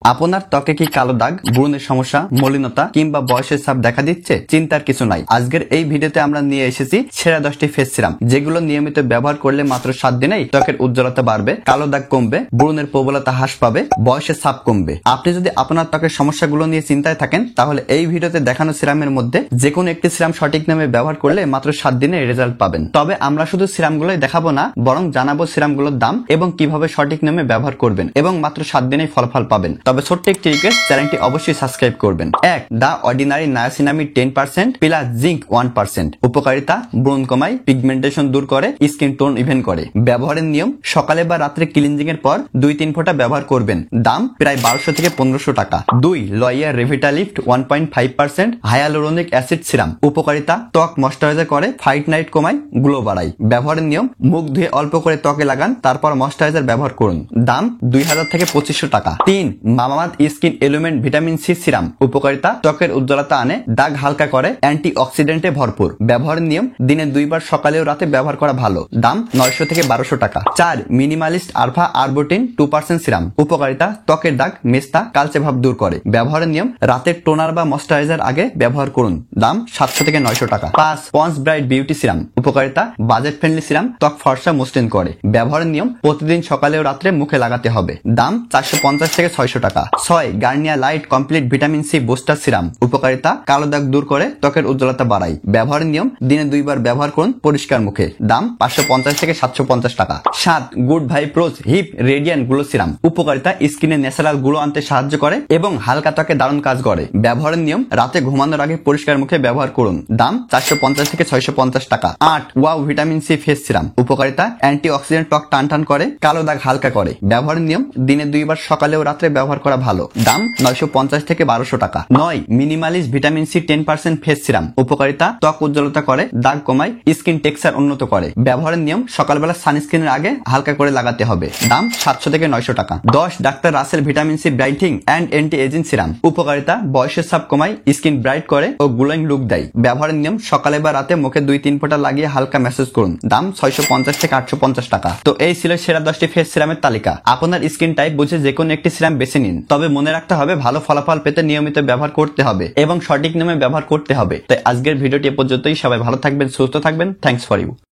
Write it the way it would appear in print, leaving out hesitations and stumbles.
আপনার ত্বকে কি কালো দাগ, ব্রণের সমস্যা, মলিনতা কিংবা বয়সের ছাপ দেখা দিচ্ছে? চিন্তার কিছু নাই। আজকের এই ভিডিওতে আমরা নিয়ে এসেছি সেরা 10টি ফেস সিরাম, যেগুলো নিয়মিত ব্যবহার করলে মাত্র 7 দিনেই ত্বকের উজ্জ্বলতা বাড়বে, কালো দাগ কমবে, ব্রণের প্রবলতা হ্রাস পাবে, বয়সের ছাপ কমবে। আপনি যদি আপনার ত্বকের সমস্যাগুলো নিয়ে চিন্তায় থাকেন, তাহলে এই ভিডিওতে দেখানো সিরামের মধ্যে যে কোনো একটি সিরাম সঠিক নামে ব্যবহার করলে মাত্র 7 দিনে রেজাল্ট পাবেন। তবে আমরা শুধু সিরামগুলোই দেখাবো না, বরং জানাবো সিরামগুলোর দাম এবং কিভাবে সঠিক নামে ব্যবহার করবেন এবং মাত্র 7 দিনেই ফলাফল পাবেন। তবে ছোট্ট একটি রিকোয়েস্ট, চ্যানেলটি অবশ্যই সাবস্ক্রাইব করবেন। 1. দা অর্ডিনারি নায়াসিনামিড 10% প্লাস জিঙ্ক 1%। উপকারিতা: ব্রণ কমায়, পিগমেন্টেশন দূর করে, স্কিন টোন ইভেন করে। ব্যবহারের নিয়ম: সকালে বা রাত্রে ক্লিনজিং এর পর 2-3 ফোঁটা ব্যবহার করবেন। দাম প্রায় 1200 থেকে 1500 টাকা। 2. L'Oreal Revitalift 1.5% hyaluronic acid serum. উপকারিতা: ত্বক ময়েশ্চারাইজার করে, ফাইট নাইট কমায়, গ্লো বাড়ায়। ব্যবহারের নিয়ম: মুখ ধুয়ে অল্প করে ত্বকে লাগান, তারপর ময়েশ্চারাইজার ব্যবহার করুন। দাম 2000 থেকে 2500 টাকা। 3. Mamaearth skin element vitamin C serum. উপকারিতা: ত্বকের উজ্জ্বলতা আনে, দাগ হালকা করে, অ্যান্টি অক্সিডেন্টে ভরপুর। ব্যবহারের নিয়ম: দিনে 2 বার সকালে ও রাতে ব্যবহার করা ভালো। দাম 900 থেকে 1200 টাকা। 4. Minimalist alpha arbutin 2% serum. উপকারিতা: ত্বকের দাগ, মেস্তা, কালচে ভাব দূর করে। ব্যবহারের নিয়ম: রাতের টোনার বা ময়েশ্চারাইজার আগে ব্যবহার করুন। দাম 700 থেকে 900 টাকা। 5. Ponds bright beauty serum. উপকারিতা: বাজেট ফ্রেন্ডলি সিরাম, ত্বক ফর্সা মসৃণ করে। ব্যবহারের নিয়ম: প্রতিদিন সকালে ও রাত্রে মুখে লাগাতে হবে। দাম 450 থেকে 600 টাকা। 6. Garnier light complete vitamin C booster serum. উপকারিতা: কালো দাগ দূর করে, ত্বকের উজ্জ্বলতা বাড়ায়। ব্যবহারের নিয়ম: দিনে 2 বার ব্যবহার করুন পরিষ্কার মুখে। দাম 550 থেকে 750 টাকা। 7. Good vibes rose hip radiant glow serum. উপকারিতা: স্কিনে ন্যাচারাল গ্লো আনতে সাহায্য করে এবং হালকা ত্বকে দারুণ কাজ করে। ব্যবহারের নিয়ম: রাতে ঘুমানোর আগে পরিষ্কার মুখে ব্যবহার করুন। দাম 450 থেকে 650 টাকা। 8. Wow vitamin C face serum. উপকারিতা: অ্যান্টি অক্সিডেন্ট, ত্বক টান করে, কালো দাগ হালকা করে। ব্যবহারের নিয়ম: দিনে 2 বার সকালে ও রাত্রে ব্যবহার করা ভালো। দাম 950 থেকে 1200 টাকা। 9. Minimalist vitamin C 10% face serum. উপকারিতা: ত্বক উজ্জ্বলতা করে, দাগ কমায়, স্কিন টেক্সচার উন্নত করে। ব্যবহারের নিয়ম: সকালবেলা সানস্ক্রিনের আগে হালকা করে লাগাতে হবে। দাম 700 থেকে 900 টাকা। 10. ডাক্তার Rashel vitamin C brightening and anti aging serum. উপকারিতা: বয়সের ছাপ কমায়, স্কিন ব্রাইট করে ও গ্লোয়িং লুক দেয়। ব্যবহারের নিয়ম: সকালে বা রাতে মুখে 2-3 ফোঁটা লাগিয়ে হালকা ম্যাসেজ করুন। দাম 650 থেকে 850 টাকা। তো এই ছিল সেরা 10টি ফেস সিরামের তালিকা। আপনার স্কিন টাইপ বুঝে যে কোনো একটি সিরাম বেছে নিন। তবে মনে রাখতে হবে, ভালো ফলাফল পেতে নিয়মিত ব্যবহার করতে হবে এবং সঠিক নিয়মে ব্যবহার করতে হবে। তাই আজকের ভিডিওটি এ পর্যন্তই। সবাই ভালো থাকবেন, সুস্থ থাকবেন। Thanks for you.